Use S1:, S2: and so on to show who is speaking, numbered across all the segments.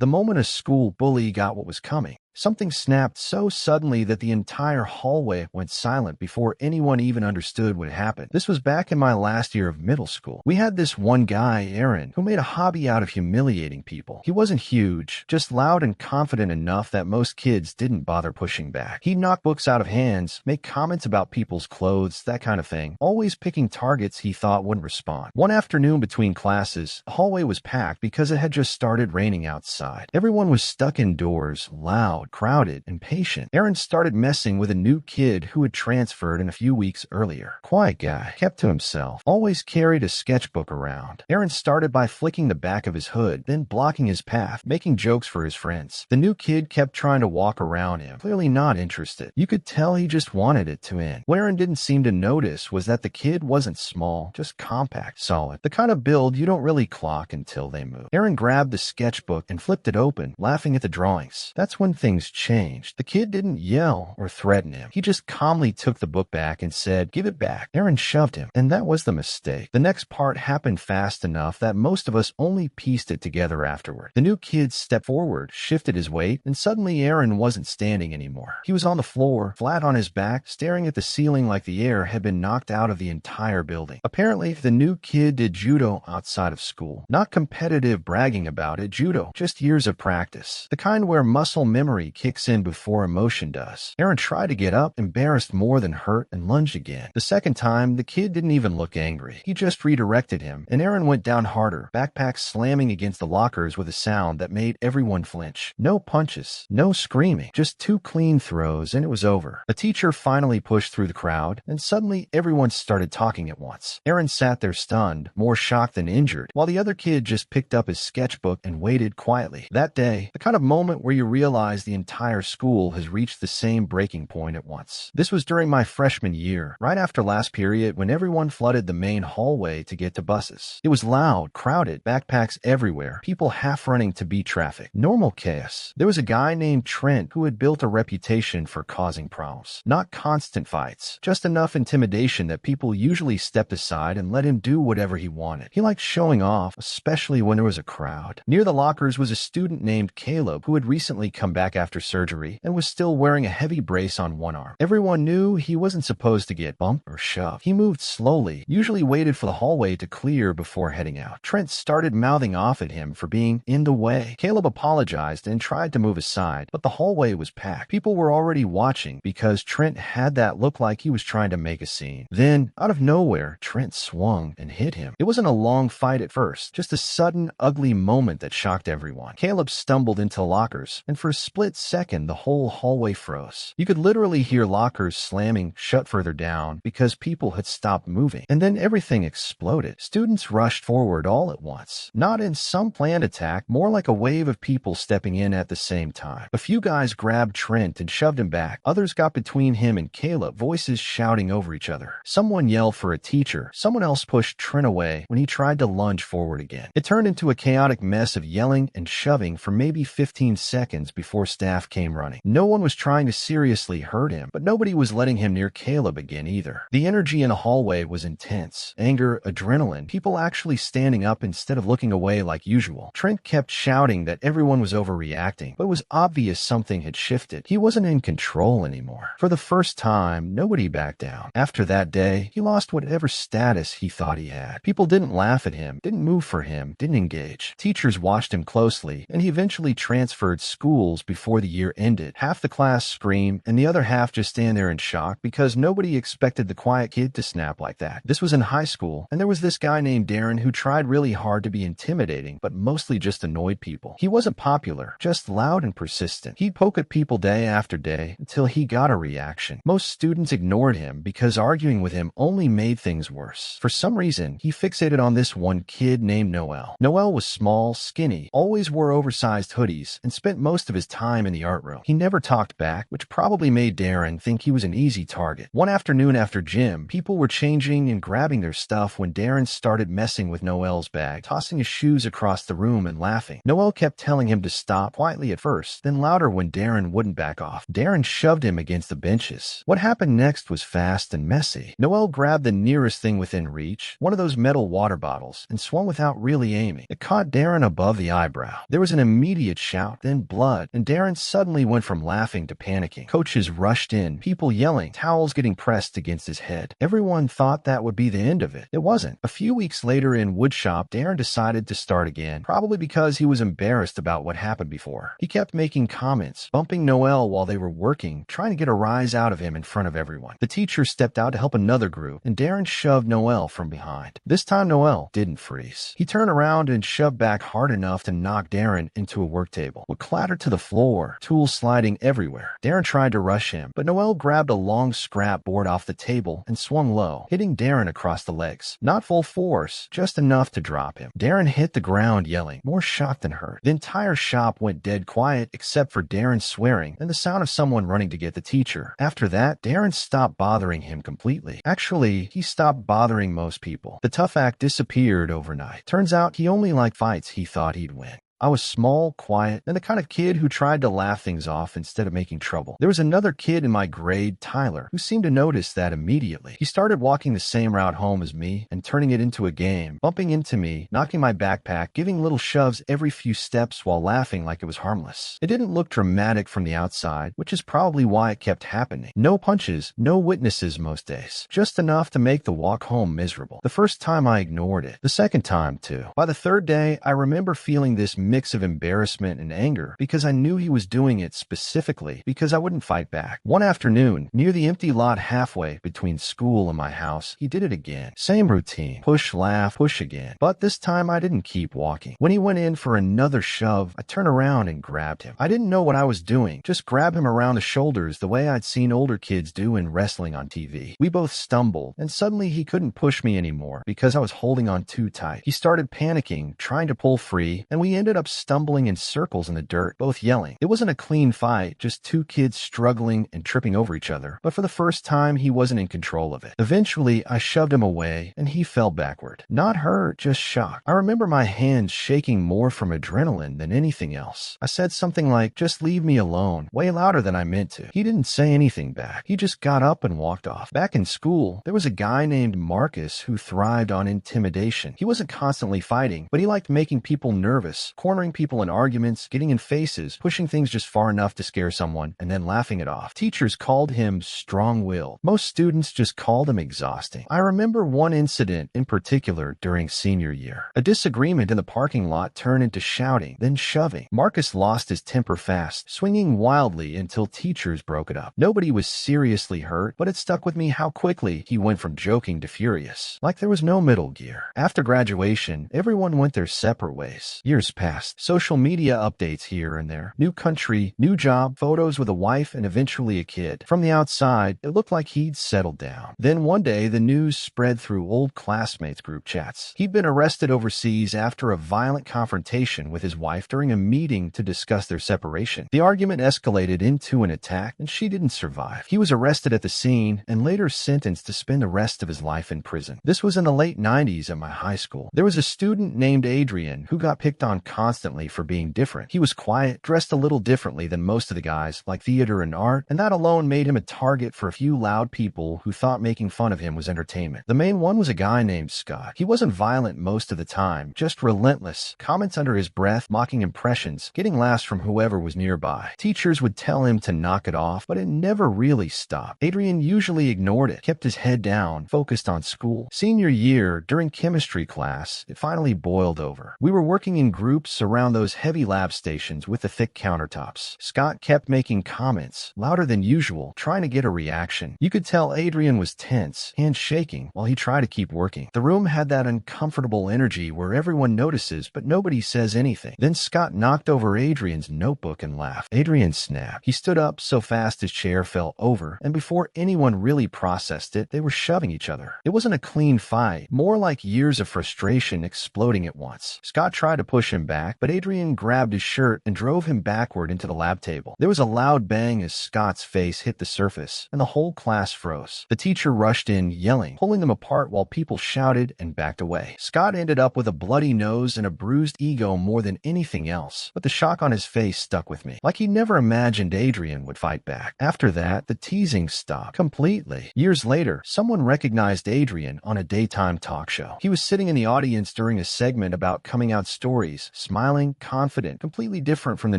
S1: The moment a school bully got what was coming, something snapped so suddenly that the entire hallway went silent before anyone even understood what happened. This was back in my last year of middle school. We had this one guy, Aaron, who made a hobby out of humiliating people. He wasn't huge, just loud and confident enough that most kids didn't bother pushing back. He'd knock books out of hands, make comments about people's clothes, that kind of thing, always picking targets he thought wouldn't respond. One afternoon between classes, the hallway was packed because it had just started raining outside. Everyone was stuck indoors, loud, crowded, and patient. Aaron started messing with a new kid who had transferred in a few weeks earlier. Quiet guy, kept to himself, always carried a sketchbook around. Aaron started by flicking the back of his hood, then blocking his path, making jokes for his friends. The new kid kept trying to walk around him, clearly not interested. You could tell he just wanted it to end. What Aaron didn't seem to notice was that the kid wasn't small, just compact, solid. The kind of build you don't really clock until they move. Aaron grabbed the sketchbook and flipped it open, laughing at the drawings. That's when things changed. The kid didn't yell or threaten him. He just calmly took the book back and said, "Give it back." Aaron shoved him, and that was the mistake. The next part happened fast enough that most of us only pieced it together afterward. The new kid stepped forward, shifted his weight, and suddenly Aaron wasn't standing anymore. He was on the floor, flat on his back, staring at the ceiling like the air had been knocked out of the entire building. Apparently, the new kid did judo outside of school. Not competitive bragging about it, judo, just years of practice. The kind where muscle memory kicks in before emotion does. Aaron tried to get up, embarrassed more than hurt, and lunged again. The second time, the kid didn't even look angry. He just redirected him, and Aaron went down harder, backpack slamming against the lockers with a sound that made everyone flinch. No punches, no screaming, just two clean throws, and it was over. A teacher finally pushed through the crowd, and suddenly everyone started talking at once. Aaron sat there stunned, more shocked than injured, while the other kid just picked up his sketchbook and waited quietly. That day, the kind of moment where you realize the entire school has reached the same breaking point at once. This was during my freshman year, right after last period when everyone flooded the main hallway to get to buses. It was loud, crowded, backpacks everywhere, people half running to beat traffic. Normal chaos. There was a guy named Trent who had built a reputation for causing problems. Not constant fights, just enough intimidation that people usually stepped aside and let him do whatever he wanted. He liked showing off, especially when there was a crowd. Near the lockers was a student named Caleb who had recently come back after surgery and was still wearing a heavy brace on one arm. Everyone knew he wasn't supposed to get bumped or shoved. He moved slowly, usually waited for the hallway to clear before heading out. Trent started mouthing off at him for being in the way. Caleb apologized and tried to move aside, but the hallway was packed. People were already watching because Trent had that look like he was trying to make a scene. Then, out of nowhere, Trent swung and hit him. It wasn't a long fight at first, just a sudden, ugly moment that shocked everyone. Caleb stumbled into lockers, and for a split second, the whole hallway froze. You could literally hear lockers slamming shut further down because people had stopped moving. And then everything exploded. Students rushed forward all at once. Not in some planned attack, more like a wave of people stepping in at the same time. A few guys grabbed Trent and shoved him back. Others got between him and Caleb, voices shouting over each other. Someone yelled for a teacher. Someone else pushed Trent away when he tried to lunge forward again. It turned into a chaotic mess of yelling and shoving for maybe 15 seconds before staff came running. No one was trying to seriously hurt him, but nobody was letting him near Caleb again either. The energy in the hallway was intense. Anger, adrenaline, people actually standing up instead of looking away like usual. Trent kept shouting that everyone was overreacting, but it was obvious something had shifted. He wasn't in control anymore. For the first time, nobody backed down. After that day, he lost whatever status he thought he had. People didn't laugh at him, didn't move for him, didn't engage. Teachers watched him closely, and he eventually transferred schools before the year ended. Half the class screamed, and the other half just stand there in shock because nobody expected the quiet kid to snap like that. This was in high school, and there was this guy named Darren who tried really hard to be intimidating, but mostly just annoyed people. He wasn't popular, just loud and persistent. He'd poke at people day after day until he got a reaction. Most students ignored him because arguing with him only made things worse. For some reason, he fixated on this one kid named Noel. Noel was small, skinny, always wore oversized hoodies, and spent most of his time time in the art room. He never talked back, which probably made Darren think he was an easy target. One afternoon after gym, people were changing and grabbing their stuff when Darren started messing with Noel's bag, tossing his shoes across the room and laughing. Noel kept telling him to stop, quietly at first, then louder when Darren wouldn't back off. Darren shoved him against the benches. What happened next was fast and messy. Noel grabbed the nearest thing within reach, one of those metal water bottles, and swung without really aiming. It caught Darren above the eyebrow. There was an immediate shout, then blood, and Darren suddenly went from laughing to panicking. Coaches rushed in, people yelling, towels getting pressed against his head. Everyone thought that would be the end of it. It wasn't. A few weeks later in woodshop, Darren decided to start again, probably because he was embarrassed about what happened before. He kept making comments, bumping Noel while they were working, trying to get a rise out of him in front of everyone. The teacher stepped out to help another group, and Darren shoved Noel from behind. This time Noel didn't freeze. He turned around and shoved back hard enough to knock Darren into a work table. It clattered to the floor, tools sliding everywhere. Darren tried to rush him, but Noel grabbed a long scrap board off the table and swung low, hitting Darren across the legs. Not full force, just enough to drop him. Darren hit the ground yelling, more shocked than hurt. The entire shop went dead quiet except for Darren swearing and the sound of someone running to get the teacher. After that, Darren stopped bothering him completely. Actually, he stopped bothering most people. The tough act disappeared overnight. Turns out he only liked fights he thought he'd win. I was small, quiet, and the kind of kid who tried to laugh things off instead of making trouble. There was another kid in my grade, Tyler, who seemed to notice that immediately. He started walking the same route home as me and turning it into a game, bumping into me, knocking my backpack, giving little shoves every few steps while laughing like it was harmless. It didn't look dramatic from the outside, which is probably why it kept happening. No punches, no witnesses most days. Just enough to make the walk home miserable. The first time I ignored it. The second time, too. By the third day, I remember feeling this mix of embarrassment and anger because I knew he was doing it specifically because I wouldn't fight back. One afternoon, near the empty lot halfway between school and my house, he did it again. Same routine. Push, laugh, push again. But this time I didn't keep walking. When he went in for another shove, I turned around and grabbed him. I didn't know what I was doing. Just grab him around the shoulders the way I'd seen older kids do in wrestling on TV. We both stumbled, and suddenly he couldn't push me anymore because I was holding on too tight. He started panicking, trying to pull free, and we ended up stumbling in circles in the dirt, both yelling. It wasn't a clean fight, just two kids struggling and tripping over each other, but for the first time, he wasn't in control of it. Eventually, I shoved him away, and he fell backward. Not hurt, just shocked. I remember my hands shaking more from adrenaline than anything else. I said something like, "Just leave me alone," way louder than I meant to. He didn't say anything back. He just got up and walked off. Back in school, there was a guy named Marcus who thrived on intimidation. He wasn't constantly fighting, but he liked making people nervous, cornering people in arguments, getting in faces, pushing things just far enough to scare someone, and then laughing it off. Teachers called him strong-willed. Most students just called him exhausting. I remember one incident in particular during senior year. A disagreement in the parking lot turned into shouting, then shoving. Marcus lost his temper fast, swinging wildly until teachers broke it up. Nobody was seriously hurt, but it stuck with me how quickly he went from joking to furious, like there was no middle gear. After graduation, everyone went their separate ways. Years passed. Social media updates here and there. New country, new job, photos with a wife, and eventually a kid. From the outside, it looked like he'd settled down. Then one day, the news spread through old classmates' group chats. He'd been arrested overseas after a violent confrontation with his wife during a meeting to discuss their separation. The argument escalated into an attack, and she didn't survive. He was arrested at the scene and later sentenced to spend the rest of his life in prison. This was in the late 90s at my high school. There was a student named Adrian who got picked on constantly for being different. He was quiet, dressed a little differently than most of the guys, like theater and art, and that alone made him a target for a few loud people who thought making fun of him was entertainment. The main one was a guy named Scott. He wasn't violent most of the time, just relentless, comments under his breath, mocking impressions, getting laughs from whoever was nearby. Teachers would tell him to knock it off, but it never really stopped. Adrian usually ignored it, kept his head down, focused on school. Senior year, during chemistry class, it finally boiled over. We were working in groups around those heavy lab stations with the thick countertops. Scott kept making comments, louder than usual, trying to get a reaction. You could tell Adrian was tense, hands shaking, while he tried to keep working. The room had that uncomfortable energy where everyone notices, but nobody says anything. Then Scott knocked over Adrian's notebook and laughed. Adrian snapped. He stood up so fast his chair fell over, and before anyone really processed it, they were shoving each other. It wasn't a clean fight, more like years of frustration exploding at once. Scott tried to push him back, back, but Adrian grabbed his shirt and drove him backward into the lab table. There was a loud bang as Scott's face hit the surface, and the whole class froze. The teacher rushed in, yelling, pulling them apart while people shouted and backed away. Scott ended up with a bloody nose and a bruised ego more than anything else, but the shock on his face stuck with me, like he never imagined Adrian would fight back. After that, the teasing stopped completely. Years later, someone recognized Adrian on a daytime talk show. He was sitting in the audience during a segment about coming out stories, smiling, confident, completely different from the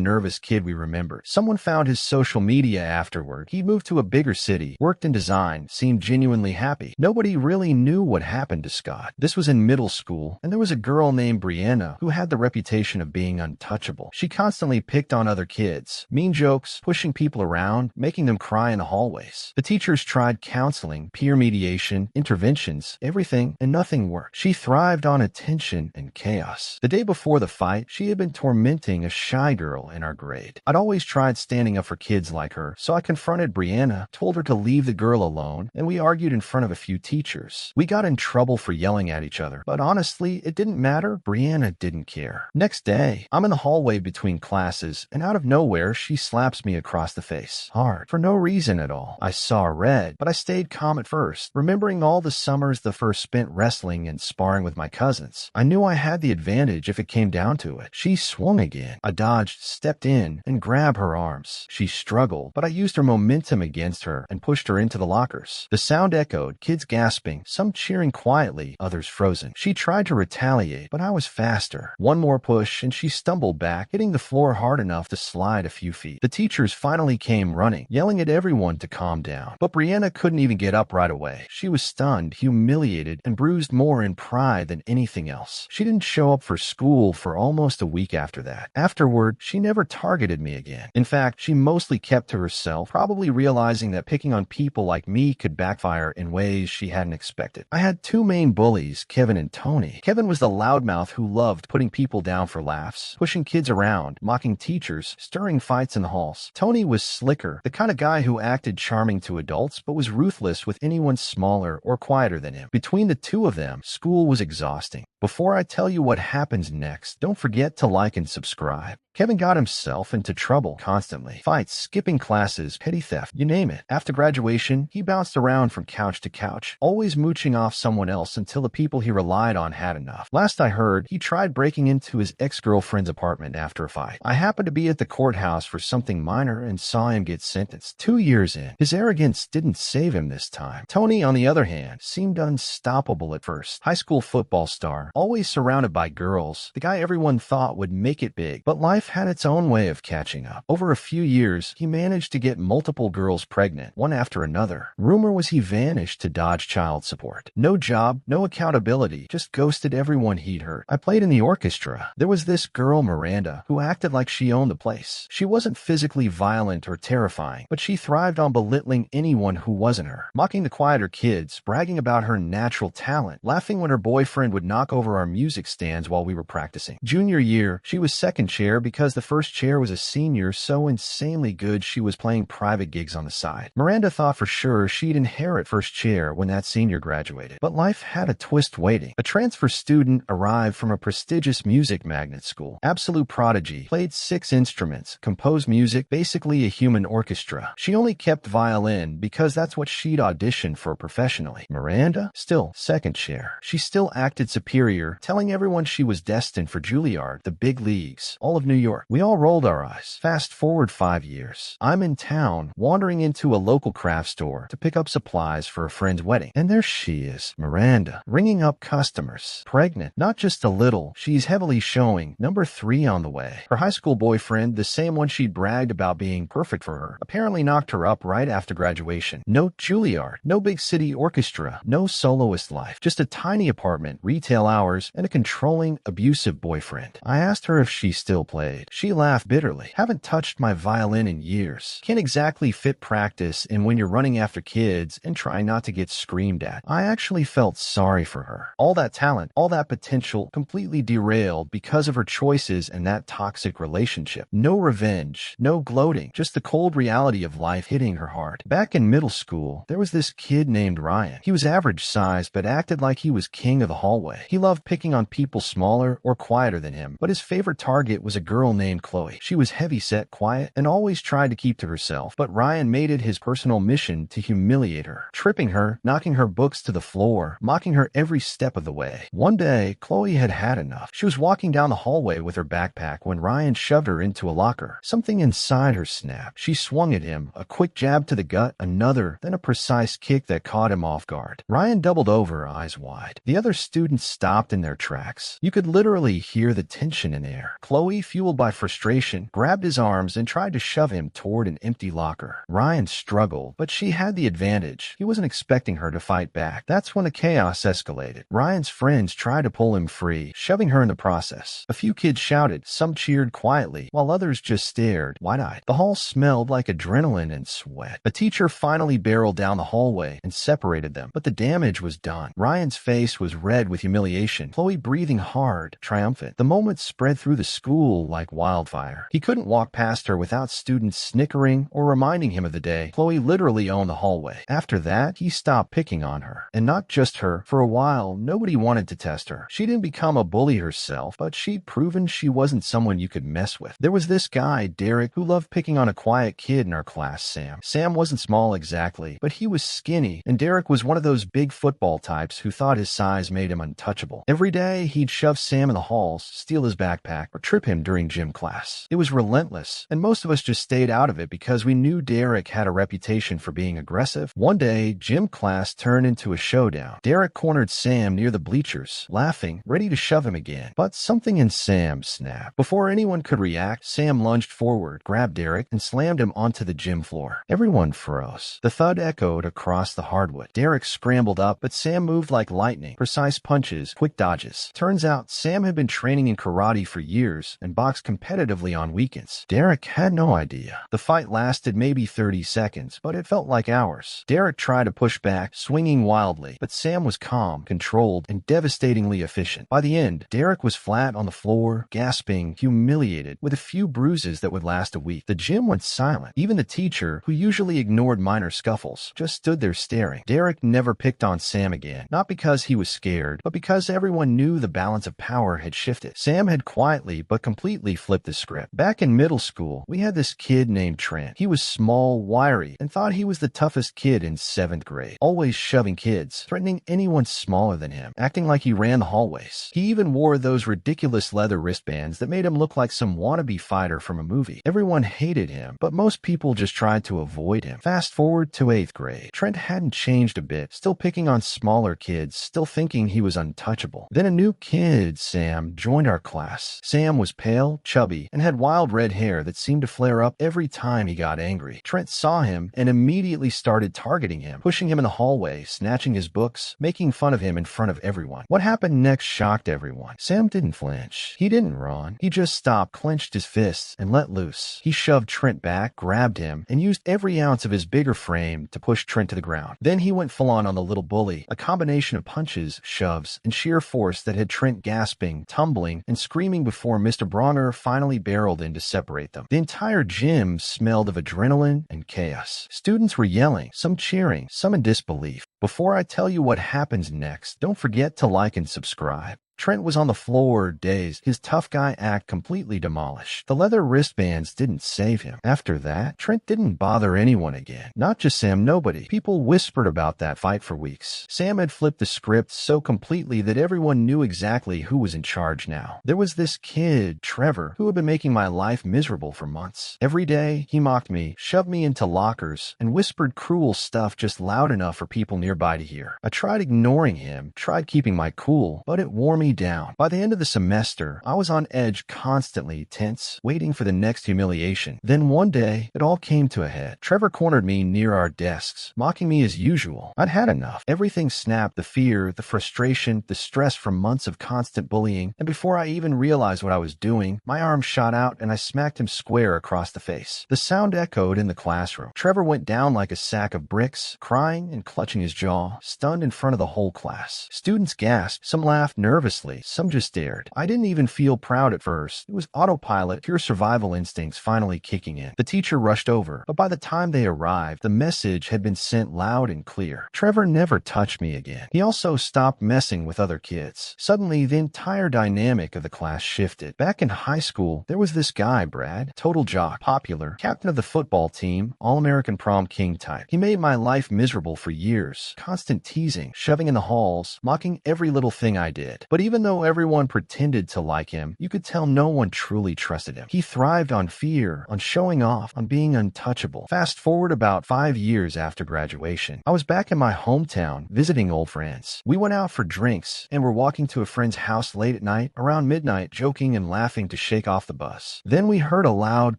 S1: nervous kid we remembered. Someone found his social media afterward. He moved to a bigger city, worked in design, seemed genuinely happy. Nobody really knew what happened to Scott. This was in middle school, and there was a girl named Brianna who had the reputation of being untouchable. She constantly picked on other kids, mean jokes, pushing people around, making them cry in the hallways. The teachers tried counseling, peer mediation, interventions, everything, and nothing worked. She thrived on attention and chaos. The day before the fight, she had been tormenting a shy girl in our grade. I'd always tried standing up for kids like her, so I confronted Brianna, told her to leave the girl alone, and we argued in front of a few teachers. We got in trouble for yelling at each other, but honestly, it didn't matter. Brianna didn't care. Next day, I'm in the hallway between classes, and out of nowhere, she slaps me across the face. Hard. For no reason at all. I saw red, but I stayed calm at first, remembering all the summers the first spent wrestling and sparring with my cousins. I knew I had the advantage if it came down to it. She swung again. I dodged, stepped in, and grabbed her arms. She struggled, but I used her momentum against her and pushed her into the lockers. The sound echoed, kids gasping, some cheering quietly, others frozen. She tried to retaliate, but I was faster. One more push, and she stumbled back, hitting the floor hard enough to slide a few feet. The teachers finally came running, yelling at everyone to calm down. But Brianna couldn't even get up right away. She was stunned, humiliated, and bruised more in pride than anything else. She didn't show up for school for almost a week after that. Afterward, she never targeted me again. In fact, she mostly kept to herself, probably realizing that picking on people like me could backfire in ways she hadn't expected. I had two main bullies, Kevin and Tony. Kevin was the loudmouth who loved putting people down for laughs, pushing kids around, mocking teachers, stirring fights in the halls. Tony was slicker, the kind of guy who acted charming to adults but was ruthless with anyone smaller or quieter than him. Between the two of them, school was exhausting. Before I tell you what happens next, don't forget to like and subscribe. Kevin got himself into trouble constantly. Fights, skipping classes, petty theft, you name it. After graduation, he bounced around from couch to couch, always mooching off someone else until the people he relied on had enough. Last I heard, he tried breaking into his ex-girlfriend's apartment after a fight. I happened to be at the courthouse for something minor and saw him get sentenced. 2 years in. His arrogance didn't save him this time. Tony, on the other hand, seemed unstoppable at first. High school football star, always surrounded by girls, the guy everyone thought would make it big. But life had its own way of catching up. Over a few years, he managed to get multiple girls pregnant, one after another. Rumor was he vanished to dodge child support. No job, no accountability, just ghosted everyone he'd hurt. I played in the orchestra. There was this girl, Miranda, who acted like she owned the place. She wasn't physically violent or terrifying, but she thrived on belittling anyone who wasn't her, mocking the quieter kids, bragging about her natural talent, laughing when her boyfriend would knock over our music stands while we were practicing. Junior year, she was second chair because the first chair was a senior so insanely good she was playing private gigs on the side. Miranda thought for sure she'd inherit first chair when that senior graduated. But life had a twist waiting. A transfer student arrived from a prestigious music magnet school. Absolute prodigy, played 6 instruments, composed music, basically a human orchestra. She only kept violin because that's what she'd auditioned for professionally. Miranda? Still second chair. She still acted superior, telling everyone she was destined for Juilliard, the big leagues, all of New York. We all rolled our eyes. Fast forward 5 years. I'm in town, wandering into a local craft store to pick up supplies for a friend's wedding. And there she is, Miranda, ringing up customers. Pregnant. Not just a little. She's heavily showing. Number 3 on the way. Her high school boyfriend, the same one she'd bragged about being perfect for her, apparently knocked her up right after graduation. No Juilliard. No big city orchestra. No soloist life. Just a tiny apartment, retail hours, and a controlling, abusive boyfriend. I asked her if she still played. played. She laughed bitterly. Haven't touched my violin in years. Can't exactly fit practice in when you're running after kids and trying not to get screamed at. I actually felt sorry for her. All that talent, all that potential completely derailed because of her choices and that toxic relationship. No revenge, no gloating, just the cold reality of life hitting her hard. Back in middle school, there was this kid named Ryan. He was average size but acted like he was king of the hallway. He loved picking on people smaller or quieter than him, but his favorite target was a girl named Chloe. She was heavy-set, quiet, and always tried to keep to herself, but Ryan made it his personal mission to humiliate her, tripping her, knocking her books to the floor, mocking her every step of the way. One day, Chloe had had enough. She was walking down the hallway with her backpack when Ryan shoved her into a locker. Something inside her snapped. She swung at him, a quick jab to the gut, another, then a precise kick that caught him off guard. Ryan doubled over, eyes wide. The other students stopped in their tracks. You could literally hear the tension in the air. Chloe, fueled by frustration, grabbed his arms and tried to shove him toward an empty locker. Ryan struggled, but she had the advantage. He wasn't expecting her to fight back. That's when the chaos escalated. Ryan's friends tried to pull him free, shoving her in the process. A few kids shouted, some cheered quietly, while others just stared, wide-eyed. The hall smelled like adrenaline and sweat. A teacher finally barreled down the hallway and separated them, but the damage was done. Ryan's face was red with humiliation, Chloe breathing hard, triumphant. The moment spread through the school like wildfire. He couldn't walk past her without students snickering or reminding him of the day Chloe literally owned the hallway. After that, he stopped picking on her. And not just her. For a while, nobody wanted to test her. She didn't become a bully herself, but she'd proven she wasn't someone you could mess with. There was this guy, Derek, who loved picking on a quiet kid in our class, Sam. Sam wasn't small exactly, but he was skinny, and Derek was one of those big football types who thought his size made him untouchable. Every day, he'd shove Sam in the halls, steal his backpack, or trip him during gym class. It was relentless, and most of us just stayed out of it because we knew Derek had a reputation for being aggressive. One day, gym class turned into a showdown. Derek cornered Sam near the bleachers, laughing, ready to shove him again. But something in Sam snapped. Before anyone could react, Sam lunged forward, grabbed Derek, and slammed him onto the gym floor. Everyone froze. The thud echoed across the hardwood. Derek scrambled up, but Sam moved like lightning. Precise punches, quick dodges. Turns out, Sam had been training in karate for years and boxed competitively on weekends. Derek had no idea. The fight lasted maybe 30 seconds, but it felt like hours. Derek tried to push back, swinging wildly, but Sam was calm, controlled, and devastatingly efficient. By the end, Derek was flat on the floor, gasping, humiliated, with a few bruises that would last a week. The gym went silent. Even the teacher, who usually ignored minor scuffles, just stood there staring. Derek never picked on Sam again, not because he was scared, but because everyone knew the balance of power had shifted. Sam had quietly but completely flipped the script. Back in middle school, we had this kid named Trent. He was small, wiry, and thought he was the toughest kid in 7th grade, always shoving kids, threatening anyone smaller than him, acting like he ran the hallways. He even wore those ridiculous leather wristbands that made him look like some wannabe fighter from a movie. Everyone hated him, but most people just tried to avoid him. Fast forward to 8th grade. Trent hadn't changed a bit, still picking on smaller kids, still thinking he was untouchable. Then a new kid, Sam, joined our class. Sam was pale, chubby, and had wild red hair that seemed to flare up every time he got angry. Trent saw him and immediately started targeting him, pushing him in the hallway, snatching his books, making fun of him in front of everyone. What happened next shocked everyone. Sam didn't flinch. He didn't run. He just stopped, clenched his fists, and let loose. He shoved Trent back, grabbed him, and used every ounce of his bigger frame to push Trent to the ground. Then he went full on the little bully, a combination of punches, shoves, and sheer force that had Trent gasping, tumbling, and screaming before Mr. Bronger finally barreled in to separate them. The entire gym smelled of adrenaline and chaos. Students were yelling, some cheering, some in disbelief. Before I tell you what happens next, don't forget to like and subscribe. Trent was on the floor, dazed, his tough guy act completely demolished. The leather wristbands didn't save him. After that, Trent didn't bother anyone again. Not just Sam, nobody. People whispered about that fight for weeks. Sam had flipped the script so completely that everyone knew exactly who was in charge now. There was this kid, Trevor, who had been making my life miserable for months. Every day, he mocked me, shoved me into lockers, and whispered cruel stuff just loud enough for people nearby to hear. I tried ignoring him, tried keeping my cool, but it wore me me down. By the end of the semester, I was on edge, constantly tense, waiting for the next humiliation. Then one day, it all came to a head. Trevor cornered me near our desks, mocking me as usual. I'd had enough. Everything snapped: the fear, the frustration, the stress from months of constant bullying, and before I even realized what I was doing, my arm shot out and I smacked him square across the face. The sound echoed in the classroom. Trevor went down like a sack of bricks, crying and clutching his jaw, stunned in front of the whole class. Students gasped, some laughed nervously, some just stared. I didn't even feel proud at first. It was autopilot, pure survival instincts finally kicking in. The teacher rushed over, but by the time they arrived, the message had been sent loud and clear. Trevor never touched me again. He also stopped messing with other kids. Suddenly, the entire dynamic of the class shifted. Back in high school, there was this guy, Brad, total jock, popular, captain of the football team, all-American prom king type. He made my life miserable for years. Constant teasing, shoving in the halls, mocking every little thing I did. But even though everyone pretended to like him, you could tell no one truly trusted him. He thrived on fear, on showing off, on being untouchable. Fast forward about 5 years after graduation. I was back in my hometown, visiting old friends. We went out for drinks and were walking to a friend's house late at night, around midnight, joking and laughing to shake off the buzz. Then we heard a loud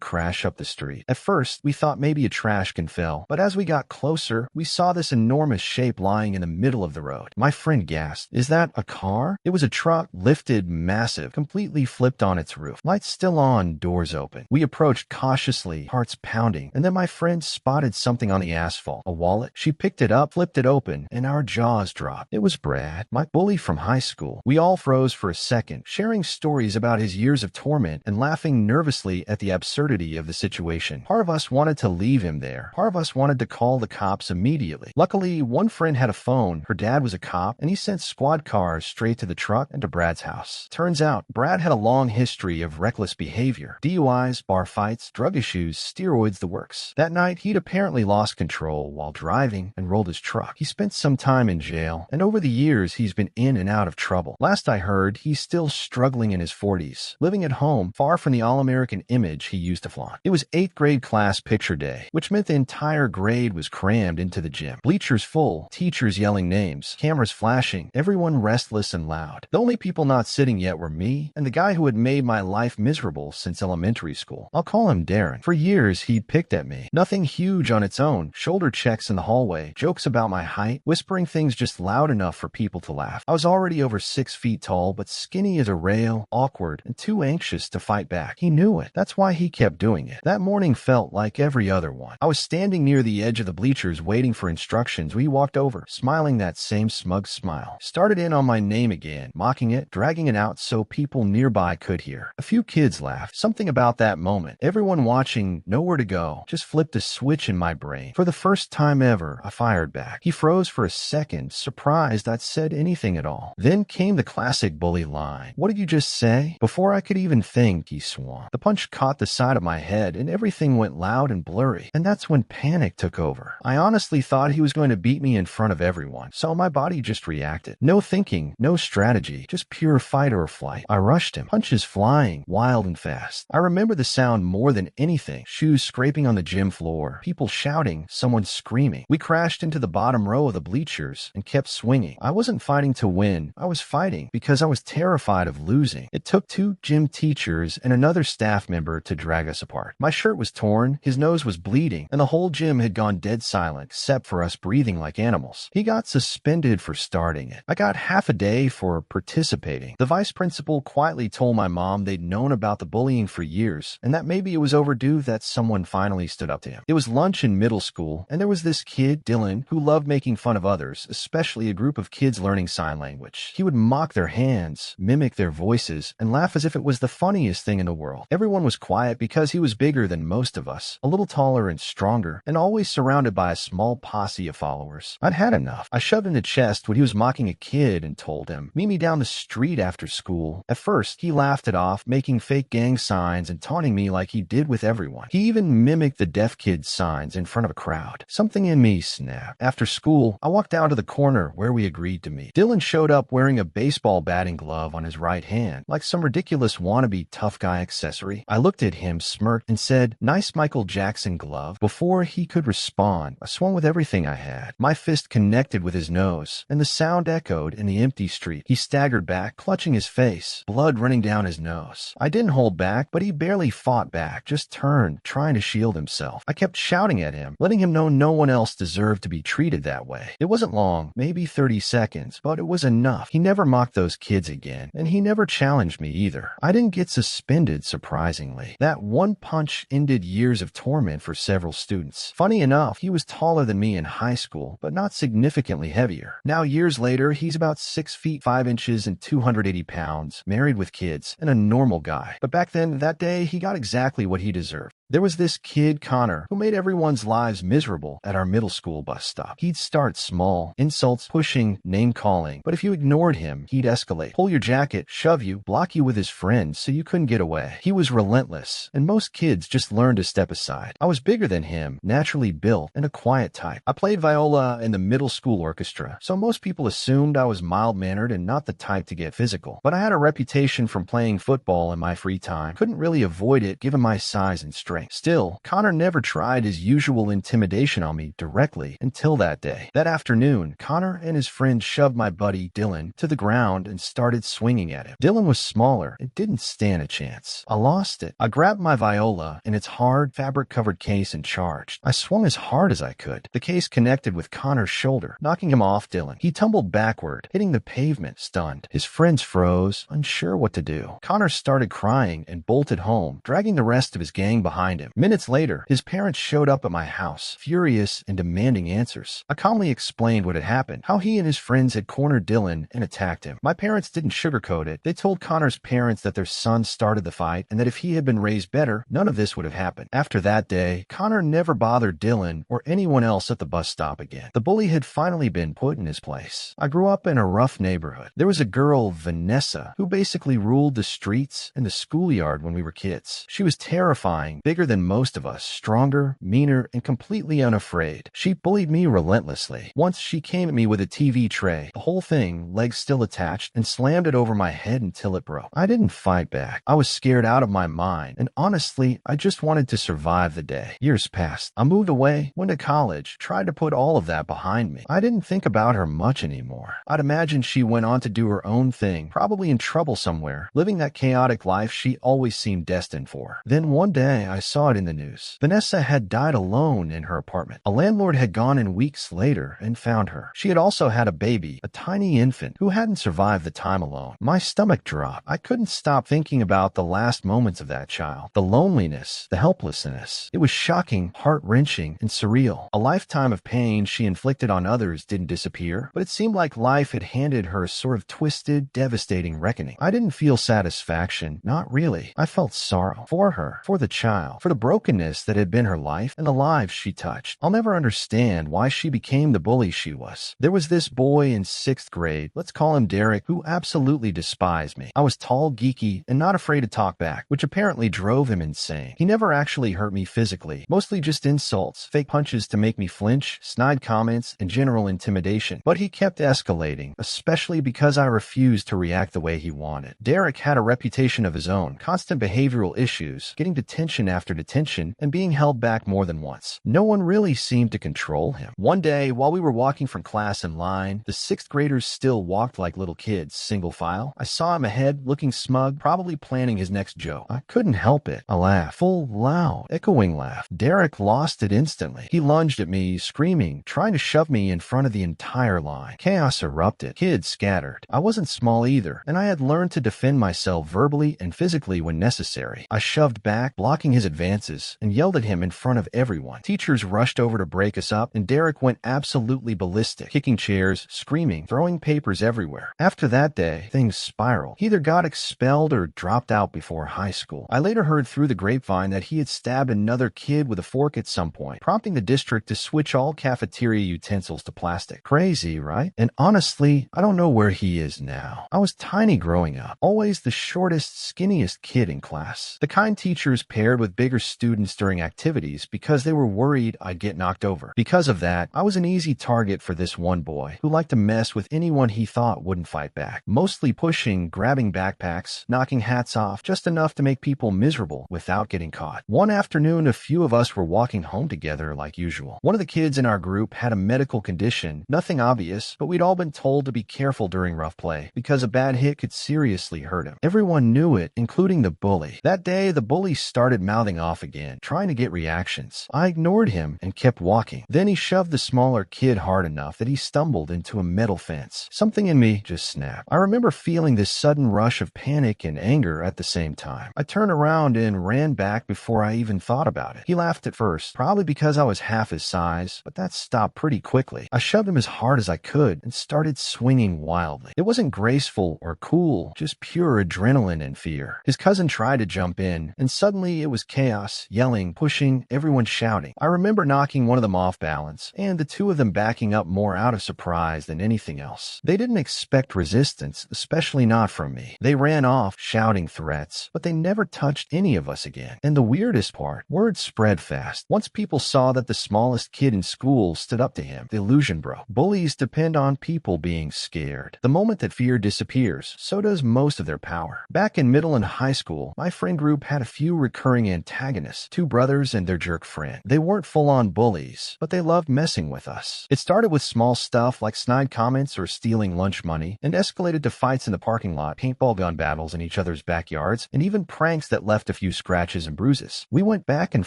S1: crash up the street. At first, we thought maybe a trash can fell, but as we got closer, we saw this enormous shape lying in the middle of the road. My friend gasped, "Is that a car?" It was a truck, lifted, massive, completely flipped on its roof. Lights still on, doors open. We approached cautiously, hearts pounding, and then my friend spotted something on the asphalt. A wallet. She picked it up, flipped it open, and our jaws dropped. It was Brad, my bully from high school. We all froze for a second, sharing stories about his years of torment and laughing nervously at the absurdity of the situation. Part of us wanted to leave him there. Part of us wanted to call the cops immediately. Luckily, one friend had a phone. Her dad was a cop, and he sent squad cars straight to the truck and to Brad's house. Turns out, Brad had a long history of reckless behavior. DUIs, bar fights, drug issues, steroids, the works. That night, he'd apparently lost control while driving and rolled his truck. He spent some time in jail, and over the years, he's been in and out of trouble. Last I heard, he's still struggling in his 40s, living at home, far from the all-American image he used to flaunt. It was 8th grade class picture day, which meant the entire grade was crammed into the gym. Bleachers full, teachers yelling names, cameras flashing, everyone restless and loud. The only people not sitting yet were me and the guy who had made my life miserable since elementary school. I'll call him Darren. For years, he'd picked at me. Nothing huge on its own. Shoulder checks in the hallway, jokes about my height, whispering things just loud enough for people to laugh. I was already over 6 feet tall, but skinny as a rail, awkward, and too anxious to fight back. He knew it. That's why he kept doing it. That morning felt like every other one. I was standing near the edge of the bleachers waiting for instructions when he walked over, smiling that same smug smile. Started in on my name again, mocking it, dragging it out so people nearby could hear. A few kids laughed. Something about that moment. Everyone watching, nowhere to go, just flipped a switch in my brain. For the first time ever, I fired back. He froze for a second, surprised I'd said anything at all. Then came the classic bully line. "What did you just say?" Before I could even think, he swung. The punch caught the side of my head and everything went loud and blurry. And that's when panic took over. I honestly thought he was going to beat me in front of everyone, so my body just reacted. No thinking, no strategy, just pure fight or flight. I rushed him, punches flying, wild and fast. I remember the sound more than anything. Shoes scraping on the gym floor, people shouting, someone screaming. We crashed into the bottom row of the bleachers and kept swinging. I wasn't fighting to win. I was fighting because I was terrified of losing. It took 2 gym teachers and another staff member to drag us apart. My shirt was torn, his nose was bleeding, and the whole gym had gone dead silent except for us breathing like animals. He got suspended for starting it. I got half a day for participating. The vice principal quietly told my mom they'd known about the bullying for years and that maybe it was overdue that someone finally stood up to him. It was lunch in middle school, and there was this kid, Dylan, who loved making fun of others, especially a group of kids learning sign language. He would mock their hands, mimic their voices, and laugh as if it was the funniest thing in the world. Everyone was quiet because he was bigger than most of us, a little taller and stronger, and always surrounded by a small posse of followers. I'd had enough. I shoved in the chest when he was mocking a kid and told him, "Meet me down the street after school." At first, he laughed it off, making fake gang signs and taunting me like he did with everyone. He even mimicked the deaf kid's signs in front of a crowd. Something in me snapped. After school, I walked down to the corner where we agreed to meet. Dylan showed up wearing a baseball batting glove on his right hand, like some ridiculous wannabe tough guy accessory. I looked at him, smirked, and said, "Nice Michael Jackson glove." Before he could respond, I swung with everything I had. My fist connected with his nose, and the sound echoed in the empty street. He stepped staggered back, clutching his face, blood running down his nose. I didn't hold back, but he barely fought back, just turned, trying to shield himself. I kept shouting at him, letting him know no one else deserved to be treated that way. It wasn't long, maybe 30 seconds, but it was enough. He never mocked those kids again, and he never challenged me either. I didn't get suspended, surprisingly. That one punch ended years of torment for several students. Funny enough, he was taller than me in high school, but not significantly heavier. Now, years later, he's about 6 feet 5 inches and 280 pounds, married with kids, and a normal guy. But back then, that day, he got exactly what he deserved. There was this kid, Connor, who made everyone's lives miserable at our middle school bus stop. He'd start small, insults, pushing, name-calling, but if you ignored him, he'd escalate, pull your jacket, shove you, block you with his friends so you couldn't get away. He was relentless, and most kids just learned to step aside. I was bigger than him, naturally built, and a quiet type. I played viola in the middle school orchestra, so most people assumed I was mild-mannered and not the type to get physical. But I had a reputation from playing football in my free time. Couldn't really avoid it given my size and strength. Still, Connor never tried his usual intimidation on me directly until that day. That afternoon, Connor and his friend shoved my buddy, Dylan, to the ground and started swinging at him. Dylan was smaller and didn't stand a chance. I lost it. I grabbed my viola in its hard, fabric-covered case and charged. I swung as hard as I could. The case connected with Connor's shoulder, knocking him off Dylan. He tumbled backward, hitting the pavement, stunned. His friends froze, unsure what to do. Connor started crying and bolted home, dragging the rest of his gang behind him. Minutes later, his parents showed up at my house, furious and demanding answers. I calmly explained what had happened, how he and his friends had cornered Dylan and attacked him. My parents didn't sugarcoat it. They told Connor's parents that their son started the fight and that if he had been raised better, none of this would have happened. After that day, Connor never bothered Dylan or anyone else at the bus stop again. The bully had finally been put in his place. I grew up in a rough neighborhood. There was a girl, Vanessa, who basically ruled the streets and the schoolyard when we were kids. She was terrifying, bigger than most of us, stronger, meaner, and completely unafraid. She bullied me relentlessly. Once she came at me with a TV tray, the whole thing, legs still attached, and slammed it over my head until it broke. I didn't fight back. I was scared out of my mind, and honestly, I just wanted to survive the day. Years passed. I moved away, went to college, tried to put all of that behind me. I didn't think about her much anymore. I'd imagine she went on to do her own thing, probably in trouble somewhere, living that chaotic life she always seemed destined for. Then one day, I saw it in the news. Vanessa had died alone in her apartment. A landlord had gone in weeks later and found her. She had also had a baby, a tiny infant, who hadn't survived the time alone. My stomach dropped. I couldn't stop thinking about the last moments of that child. The loneliness, the helplessness. It was shocking, heart-wrenching, and surreal. A lifetime of pain she inflicted on others didn't disappear, but it seemed like life had handed her a sort of twisted, devastating reckoning. I didn't feel satisfaction. Not really. I felt sorrow for her, for the child, for the brokenness that had been her life and the lives she touched. I'll never understand why she became the bully she was. There was this boy in 6th grade, let's call him Derek, who absolutely despised me. I was tall, geeky, and not afraid to talk back, which apparently drove him insane. He never actually hurt me physically, mostly just insults, fake punches to make me flinch, snide comments, and general intimidation. But he kept escalating, especially because I refused to react the way he wanted. Derek had a reputation of his own, constant behavioral issues, getting detention after detention, and being held back more than once. No one really seemed to control him. One day, while we were walking from class in line, the 6th graders still walked like little kids, single file. I saw him ahead, looking smug, probably planning his next joke. I couldn't help it. I laughed. Full, loud, echoing laugh. Derek lost it instantly. He lunged at me, screaming, trying to shove me in front of the entire line. Chaos erupted. Kids scattered. I wasn't small either, and I had learned to defend myself verbally and physically when necessary. I shoved back, blocking his advances, and yelled at him in front of everyone. Teachers rushed over to break us up, and Derek went absolutely ballistic, kicking chairs, screaming, throwing papers everywhere. After that day, things spiraled. He either got expelled or dropped out before high school. I later heard through the grapevine that he had stabbed another kid with a fork at some point, prompting the district to switch all cafeteria utensils to plastic. Crazy, right? And honestly, I don't know where he is now. I was tiny growing up, always the shortest, skinniest kid in class. The kind teachers paired with bigger students during activities because they were worried I'd get knocked over. Because of that, I was an easy target for this one boy who liked to mess with anyone he thought wouldn't fight back. Mostly pushing, grabbing backpacks, knocking hats off, just enough to make people miserable without getting caught. One afternoon, a few of us were walking home together like usual. One of the kids in our group had a medical condition, nothing obvious, but we'd all been told to be careful during rough play because a bad hit could seriously hurt him. Everyone knew it, including the bully. That day, the bully started mouthing off again, trying to get reactions. I ignored him and kept walking. Then he shoved the smaller kid hard enough that he stumbled into a metal fence. Something in me just snapped. I remember feeling this sudden rush of panic and anger at the same time. I turned around and ran back before I even thought about it. He laughed at first, probably because I was half his size, but that stopped pretty quickly. I shoved him as hard as I could and started swinging wildly. It wasn't graceful or cool, just pure adrenaline and fear. His cousin tried to jump in, and suddenly it was chaos, yelling, pushing, everyone shouting. I remember knocking one of them off balance, and the two of them backing up more out of surprise than anything else. They didn't expect resistance, especially not from me. They ran off, shouting threats, but they never touched any of us again. And the weirdest part, word spread fast. Once people saw that the smallest kid in school stood up to him, the illusion broke. Bullies depend on people being scared. The moment that fear disappears, so does most of their power. Back in middle and high school, my friend group had a few recurring antagonists, two brothers and their jerk friend. They weren't full-on bullies, but they loved messing with us. It started with small stuff like snide comments or stealing lunch money, and escalated to fights in the parking lot, paintball gun battles in each other's backyards, and even pranks that left a few scratches and bruises. We went back and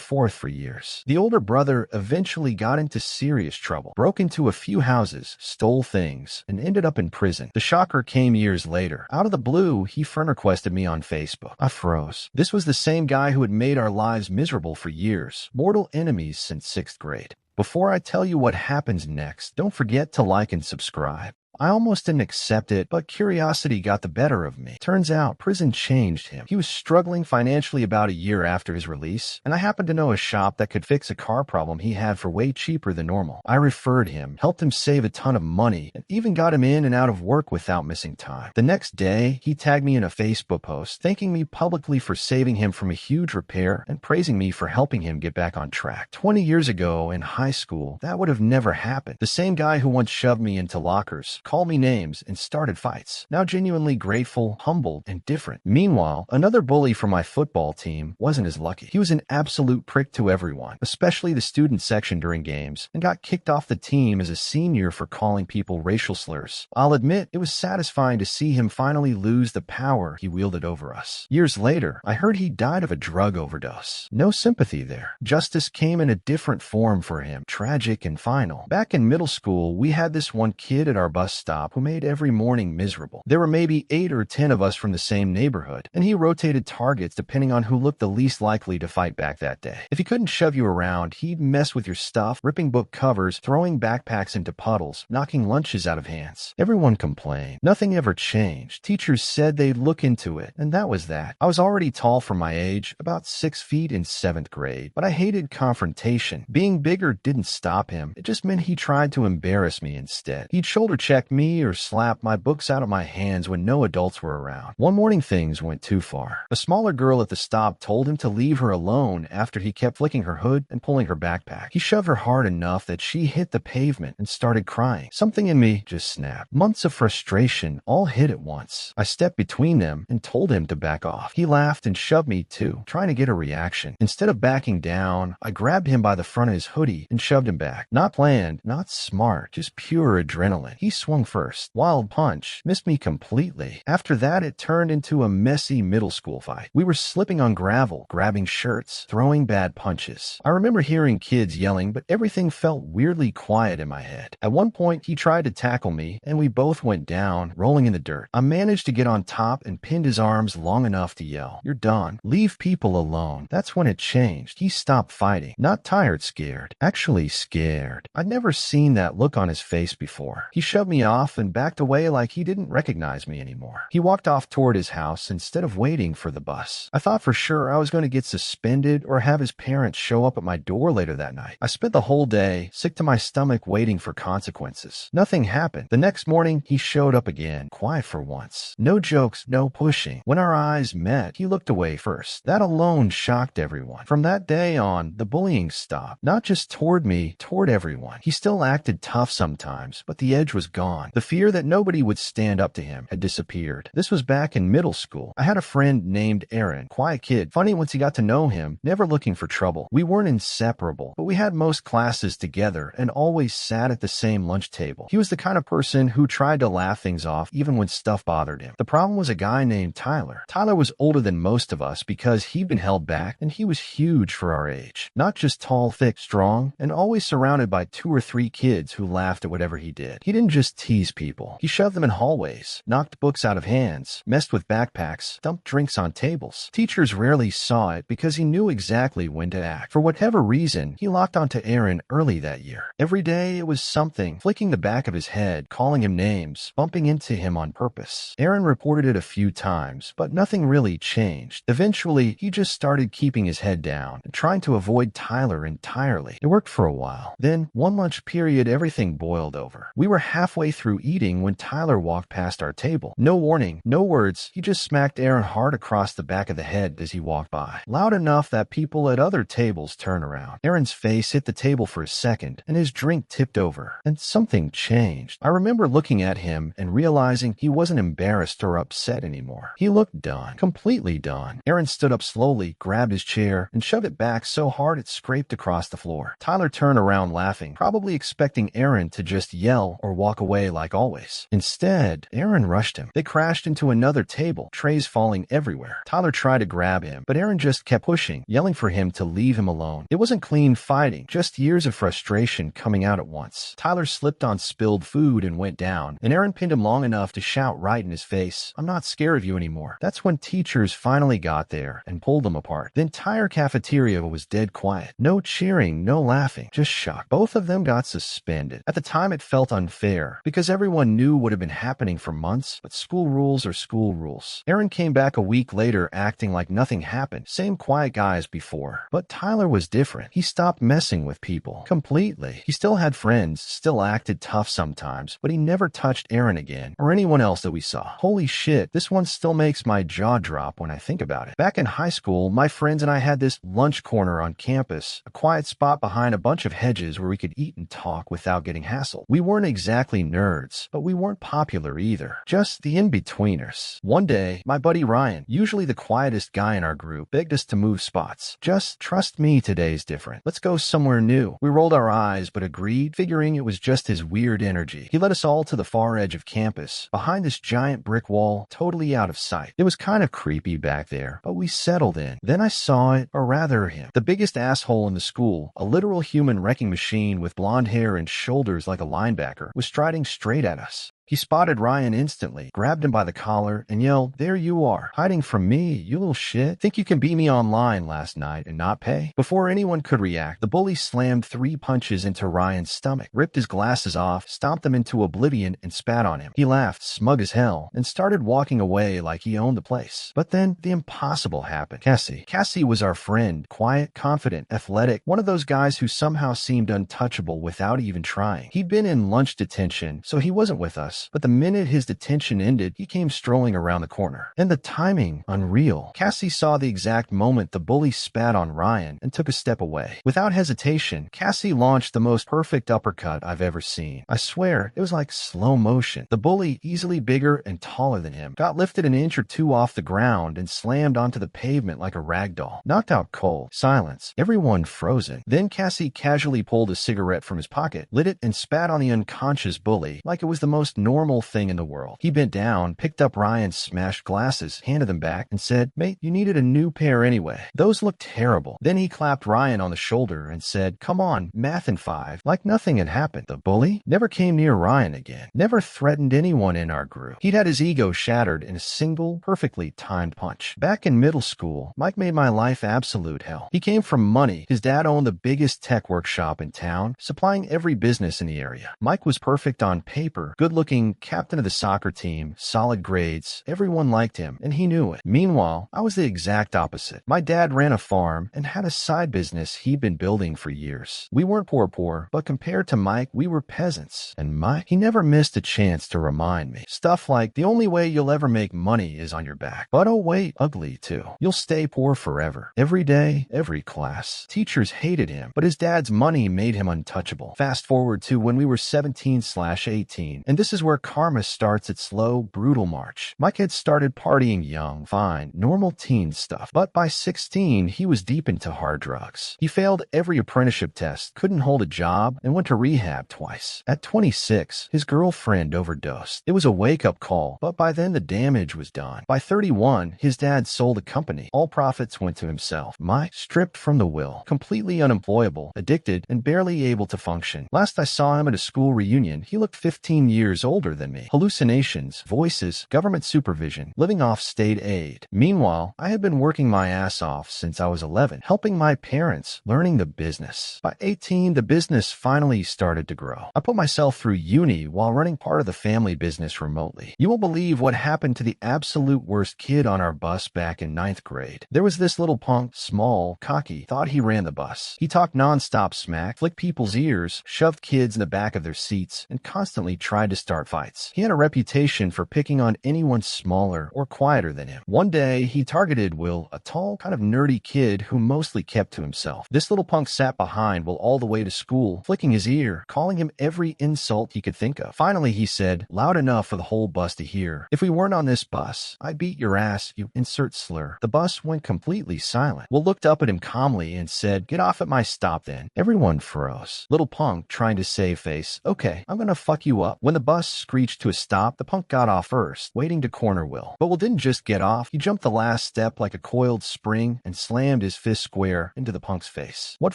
S1: forth for years. The older brother eventually got into serious trouble, broke into a few houses, stole things, and ended up in prison. The shocker came years later. Out of the blue, he friend requested me on Facebook. I froze. This was the same guy who had made our lives miserable for years, mortal enemies since 6th grade. Before I tell you what happens next, don't forget to like and subscribe. I almost didn't accept it, but curiosity got the better of me. Turns out, prison changed him. He was struggling financially about a year after his release, and I happened to know a shop that could fix a car problem he had for way cheaper than normal. I referred him, helped him save a ton of money, and even got him in and out of work without missing time. The next day, he tagged me in a Facebook post, thanking me publicly for saving him from a huge repair and praising me for helping him get back on track. 20 years ago, in high school, that would have never happened. The same guy who once shoved me into lockers, called me names, and started fights. Now genuinely grateful, humbled, and different. Meanwhile, another bully from my football team wasn't as lucky. He was an absolute prick to everyone, especially the student section during games, and got kicked off the team as a senior for calling people racial slurs. I'll admit, it was satisfying to see him finally lose the power he wielded over us. Years later, I heard he died of a drug overdose. No sympathy there. Justice came in a different form for him, tragic and final. Back in middle school, we had this one kid at our bus stop who made every morning miserable. There were maybe 8 or 10 of us from the same neighborhood, and he rotated targets depending on who looked the least likely to fight back that day. If he couldn't shove you around, he'd mess with your stuff, ripping book covers, throwing backpacks into puddles, knocking lunches out of hands. Everyone complained. Nothing ever changed. Teachers said they'd look into it, and that was that. I was already tall for my age, about 6 feet in 7th grade, but I hated confrontation. Being bigger didn't stop him. It just meant he tried to embarrass me instead. He'd shoulder check me or slap my books out of my hands when no adults were around. One morning things went too far. A smaller girl at the stop told him to leave her alone after he kept flicking her hood and pulling her backpack. He shoved her hard enough that she hit the pavement and started crying. Something in me just snapped. Months of frustration all hit at once. I stepped between them and told him to back off. He laughed and shoved me too, trying to get a reaction. Instead of backing down, I grabbed him by the front of his hoodie and shoved him back. Not planned, not smart, just pure adrenaline. He swung first. Wild punch, missed me completely. After that, it turned into a messy middle school fight. We were slipping on gravel, grabbing shirts, throwing bad punches. I remember hearing kids yelling, but everything felt weirdly quiet in my head. At one point, he tried to tackle me, and we both went down, rolling in the dirt. I managed to get on top and pinned his arms long enough to yell, "You're done. Leave people alone." That's when it changed. He stopped fighting. Not tired, scared. Actually scared. I'd never seen that look on his face before. He shoved me me off and backed away like he didn't recognize me anymore. He walked off toward his house instead of waiting for the bus. I thought for sure I was going to get suspended or have his parents show up at my door later that night. I spent the whole day, sick to my stomach, waiting for consequences. Nothing happened. The next morning, he showed up again, quiet for once. No jokes, no pushing. When our eyes met, he looked away first. That alone shocked everyone. From that day on, the bullying stopped. Not just toward me, toward everyone. He still acted tough sometimes, but the edge was gone. The fear that nobody would stand up to him had disappeared. This was back in middle school. I had a friend named Aaron. Quiet kid. Funny once you got to know him. Never looking for trouble. We weren't inseparable, but we had most classes together and always sat at the same lunch table. He was the kind of person who tried to laugh things off even when stuff bothered him. The problem was a guy named Tyler. Tyler was older than most of us because he'd been held back, and he was huge for our age. Not just tall, thick, strong, and always surrounded by 2 or 3 kids who laughed at whatever he did. He didn't just tease people. He shoved them in hallways, knocked books out of hands, messed with backpacks, dumped drinks on tables. Teachers rarely saw it because he knew exactly when to act. For whatever reason, he locked onto Aaron early that year. Every day it was something, flicking the back of his head, calling him names, bumping into him on purpose. Aaron reported it a few times, but nothing really changed. Eventually, he just started keeping his head down and trying to avoid Tyler entirely. It worked for a while. Then, one lunch period, everything boiled over. We were halfway through eating when Tyler walked past our table. No warning, no words, he just smacked Aaron hard across the back of the head as he walked by. Loud enough that people at other tables turned around. Aaron's face hit the table for a second, and his drink tipped over. And something changed. I remember looking at him and realizing he wasn't embarrassed or upset anymore. He looked done. Completely done. Aaron stood up slowly, grabbed his chair, and shoved it back so hard it scraped across the floor. Tyler turned around laughing, probably expecting Aaron to just yell or walk away like always. Instead, Aaron rushed him. They crashed into another table, trays falling everywhere. Tyler tried to grab him, but Aaron just kept pushing, yelling for him to leave him alone. It wasn't clean fighting, just years of frustration coming out at once. Tyler slipped on spilled food and went down, and Aaron pinned him long enough to shout right in his face, "I'm not scared of you anymore." That's when teachers finally got there and pulled them apart. The entire cafeteria was dead quiet. No cheering, no laughing, just shock. Both of them got suspended. At the time it felt unfair, because everyone knew what had been happening for months, but school rules are school rules. Aaron came back a week later acting like nothing happened. Same quiet guy as before. But Tyler was different. He stopped messing with people. Completely. He still had friends, still acted tough sometimes, but he never touched Aaron again, or anyone else that we saw. Holy shit, this one still makes my jaw drop when I think about it. Back in high school, my friends and I had this lunch corner on campus, a quiet spot behind a bunch of hedges where we could eat and talk without getting hassled. We weren't exactly nerds, but we weren't popular either. Just the in-betweeners. One day, my buddy Ryan, usually the quietest guy in our group, begged us to move spots. "Just trust me, today's different. Let's go somewhere new." We rolled our eyes but agreed, figuring it was just his weird energy. He led us all to the far edge of campus, behind this giant brick wall, totally out of sight. It was kind of creepy back there, but we settled in. Then I saw it, or rather him. The biggest asshole in the school, a literal human wrecking machine with blonde hair and shoulders like a linebacker, was striding straight at us. He spotted Ryan instantly, grabbed him by the collar, and yelled, "There you are, hiding from me, you little shit. Think you can beat me online last night and not pay?" Before anyone could react, the bully slammed 3 punches into Ryan's stomach, ripped his glasses off, stomped them into oblivion, and spat on him. He laughed, smug as hell, and started walking away like he owned the place. But then the impossible happened. Cassie was our friend, quiet, confident, athletic, one of those guys who somehow seemed untouchable without even trying. He'd been in lunch detention, so he wasn't with us. But the minute his detention ended, he came strolling around the corner. And the timing, unreal. Cassie saw the exact moment the bully spat on Ryan and took a step away. Without hesitation, Cassie launched the most perfect uppercut I've ever seen. I swear, it was like slow motion. The bully, easily bigger and taller than him, got lifted an inch or two off the ground and slammed onto the pavement like a rag doll. Knocked out cold. Silence. Everyone frozen. Then Cassie casually pulled a cigarette from his pocket, lit it, and spat on the unconscious bully like it was the most normal thing in the world. He bent down, picked up Ryan's smashed glasses, handed them back, and said, "Mate, you needed a new pair anyway. Those look terrible." Then he clapped Ryan on the shoulder and said, "Come on, math in 5, like nothing had happened." The bully never came near Ryan again, never threatened anyone in our group. He'd had his ego shattered in a single, perfectly timed punch. Back in middle school, Mike made my life absolute hell. He came from money. His dad owned the biggest tech workshop in town, supplying every business in the area. Mike was perfect on paper, good-looking, captain of the soccer team, solid grades. Everyone liked him, and he knew it. Meanwhile, I was the exact opposite. My dad ran a farm and had a side business he'd been building for years. We weren't poor, but compared to Mike, we were peasants. And Mike, he never missed a chance to remind me. Stuff like, the only way you'll ever make money is on your back. But oh wait, ugly too. You'll stay poor forever. Every day, every class. Teachers hated him, but his dad's money made him untouchable. Fast forward to when we were 17/18, and this is where karma starts its slow, brutal march. Mike had started partying young, fine, normal teen stuff, but by 16, he was deep into hard drugs. He failed every apprenticeship test, couldn't hold a job, and went to rehab twice. At 26, his girlfriend overdosed. It was a wake-up call, but by then the damage was done. By 31, his dad sold a company. All profits went to himself. Mike, stripped from the will, completely unemployable, addicted, and barely able to function. Last I saw him at a school reunion, he looked 15 years older than me. Hallucinations, voices, government supervision, living off state aid. Meanwhile, I had been working my ass off since I was 11, helping my parents, learning the business. By 18, the business finally started to grow. I put myself through uni while running part of the family business remotely. You won't believe what happened to the absolute worst kid on our bus back in 9th grade. There was this little punk, small, cocky, thought he ran the bus. He talked nonstop smack, flicked people's ears, shoved kids in the back of their seats, and constantly tried to start fights. He had a reputation for picking on anyone smaller or quieter than him. One day, he targeted Will, a tall, kind of nerdy kid who mostly kept to himself. This little punk sat behind Will all the way to school, flicking his ear, calling him every insult he could think of. Finally, he said, loud enough for the whole bus to hear, "If we weren't on this bus, I'd beat your ass, you insert slur." The bus went completely silent. Will looked up at him calmly and said, "Get off at my stop then." Everyone froze. Little punk, trying to save face, "Okay, I'm gonna fuck you up." When the bus screeched to a stop, the punk got off first, waiting to corner Will. But Will didn't just get off, he jumped the last step like a coiled spring and slammed his fist square into the punk's face. What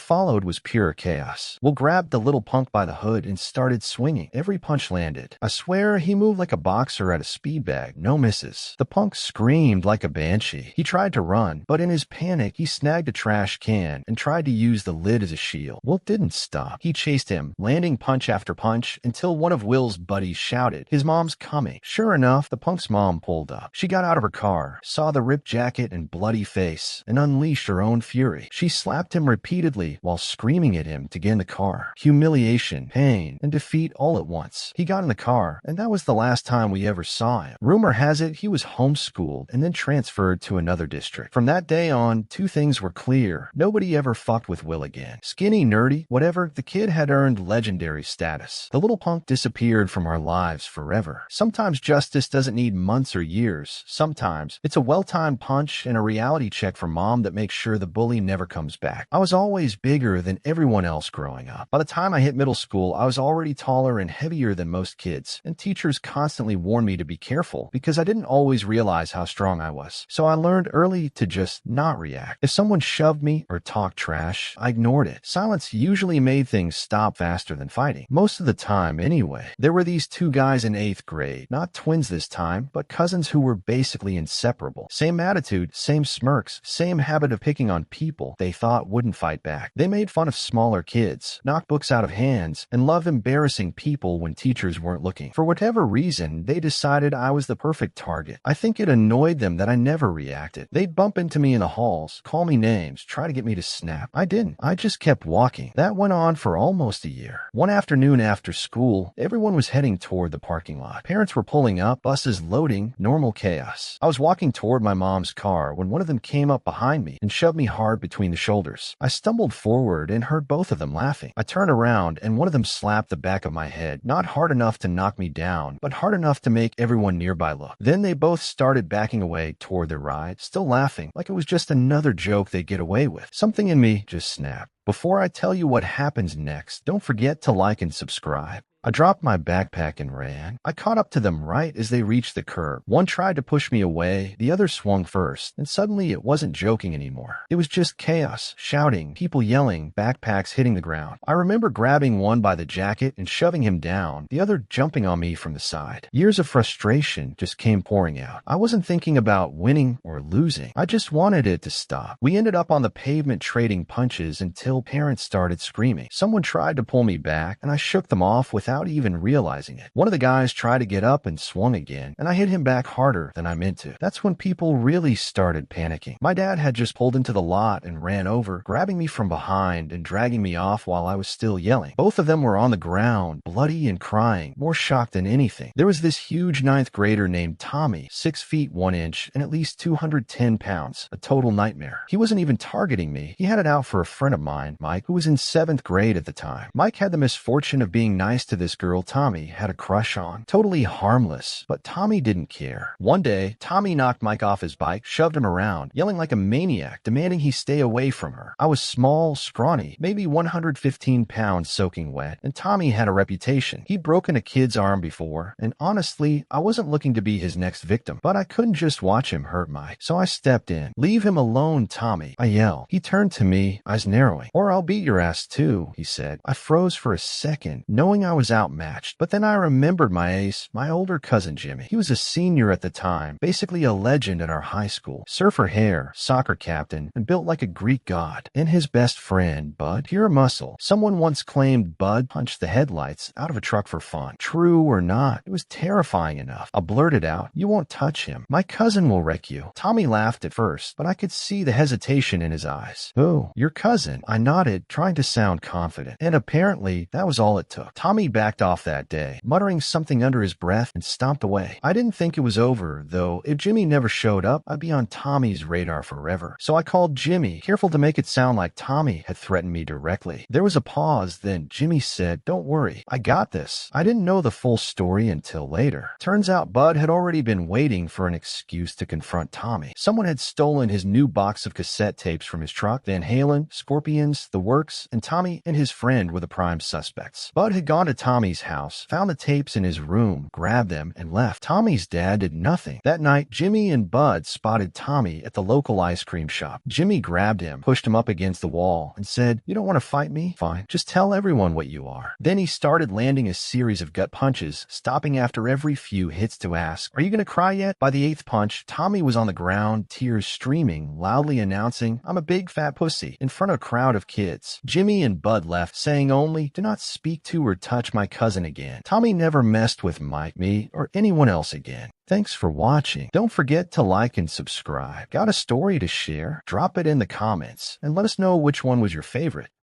S1: followed was pure chaos. Will grabbed the little punk by the hood and started swinging. Every punch landed. I swear he moved like a boxer at a speed bag, no misses. The punk screamed like a banshee. He tried to run, but in his panic, he snagged a trash can and tried to use the lid as a shield. Will didn't stop. He chased him, landing punch after punch until one of Will's buddies shouted, "His mom's coming." Sure enough, the punk's mom pulled up. She got out of her car, saw the ripped jacket and bloody face, and unleashed her own fury. She slapped him repeatedly while screaming at him to get in the car. Humiliation, pain, and defeat all at once. He got in the car, and that was the last time we ever saw him. Rumor has it he was homeschooled and then transferred to another district. From that day on, two things were clear. Nobody ever fucked with Will again. Skinny, nerdy, whatever, the kid had earned legendary status. The little punk disappeared from our lives forever. Sometimes justice doesn't need months or years. Sometimes it's a well-timed punch and a reality check from mom that makes sure the bully never comes back. I was always bigger than everyone else growing up. By the time I hit middle school, I was already taller and heavier than most kids, and teachers constantly warned me to be careful because I didn't always realize how strong I was. So I learned early to just not react. If someone shoved me or talked trash, I ignored it. Silence usually made things stop faster than fighting. Most of the time, anyway. There were these two guys in 8th grade, not twins this time, but cousins who were basically inseparable. Same attitude, same smirks, same habit of picking on people they thought wouldn't fight back. They made fun of smaller kids, knocked books out of hands, and loved embarrassing people when teachers weren't looking. For whatever reason, they decided I was the perfect target. I think it annoyed them that I never reacted. They'd bump into me in the halls, call me names, try to get me to snap. I didn't. I just kept walking. That went on for almost a year. One afternoon after school, everyone was heading toward the parking lot. Parents were pulling up, buses loading, normal chaos. I was walking toward my mom's car when one of them came up behind me and shoved me hard between the shoulders. I stumbled forward and heard both of them laughing. I turned around and one of them slapped the back of my head, not hard enough to knock me down, but hard enough to make everyone nearby look. Then they both started backing away toward their ride, still laughing, like it was just another joke they'd get away with. Something in me just snapped. Before I tell you what happens next, don't forget to like and subscribe. I dropped my backpack and ran. I caught up to them right as they reached the curb. One tried to push me away, the other swung first, and suddenly it wasn't joking anymore. It was just chaos, shouting, people yelling, backpacks hitting the ground. I remember grabbing one by the jacket and shoving him down, the other jumping on me from the side. Years of frustration just came pouring out. I wasn't thinking about winning or losing. I just wanted it to stop. We ended up on the pavement trading punches until parents started screaming. Someone tried to pull me back, and I shook them off without even realizing it. One of the guys tried to get up and swung again, and I hit him back harder than I meant to. That's when people really started panicking. My dad had just pulled into the lot and ran over, grabbing me from behind and dragging me off while I was still yelling. Both of them were on the ground, bloody and crying, more shocked than anything. There was this huge 9th grader named Tommy, 6 feet 1 inch and at least 210 pounds, a total nightmare. He wasn't even targeting me. He had it out for a friend of mine, Mike, who was in 7th grade at the time. Mike had the misfortune of being nice to this girl Tommy had a crush on. Totally harmless, but Tommy didn't care. One day, Tommy knocked Mike off his bike, shoved him around, yelling like a maniac, demanding he stay away from her. I was small, scrawny, maybe 115 pounds soaking wet, and Tommy had a reputation. He'd broken a kid's arm before, and honestly, I wasn't looking to be his next victim, but I couldn't just watch him hurt Mike, so I stepped in. "Leave him alone, Tommy," I yelled. He turned to me, eyes narrowing. "Or I'll beat your ass too," he said. I froze for a second, knowing I was outmatched, but then I remembered my ace, my older cousin Jimmy. He was a senior at the time, basically a legend at our high school. Surfer hair, soccer captain, and built like a Greek god. And his best friend, Bud, pure muscle. Someone once claimed Bud punched the headlights out of a truck for fun. True or not, it was terrifying enough. I blurted out, "You won't touch him. My cousin will wreck you." Tommy laughed at first, but I could see the hesitation in his eyes. "Oh, your cousin?" I nodded, trying to sound confident. And apparently, that was all it took. Tommy backed off that day, muttering something under his breath and stomped away. I didn't think it was over, though. If Jimmy never showed up, I'd be on Tommy's radar forever. So I called Jimmy, careful to make it sound like Tommy had threatened me directly. There was a pause, then Jimmy said, "Don't worry, I got this." I didn't know the full story until later. Turns out Bud had already been waiting for an excuse to confront Tommy. Someone had stolen his new box of cassette tapes from his truck. Van Halen, Scorpions, The Works, and Tommy and his friend were the prime suspects. Bud had gone to Tommy's house, found the tapes in his room, grabbed them, and left. Tommy's dad did nothing. That night, Jimmy and Bud spotted Tommy at the local ice cream shop. Jimmy grabbed him, pushed him up against the wall, and said, "You don't want to fight me? Fine. Just tell everyone what you are." Then he started landing a series of gut punches, stopping after every few hits to ask, "Are you going to cry yet?" By the 8th punch, Tommy was on the ground, tears streaming, loudly announcing, "I'm a big fat pussy," in front of a crowd of kids. Jimmy and Bud left, saying only, "Do not speak to or touch my cousin again." Tommy never messed with Mike, me, or anyone else again. Thanks for watching. Don't forget to like and subscribe. Got a story to share? Drop it in the comments and let us know which one was your favorite.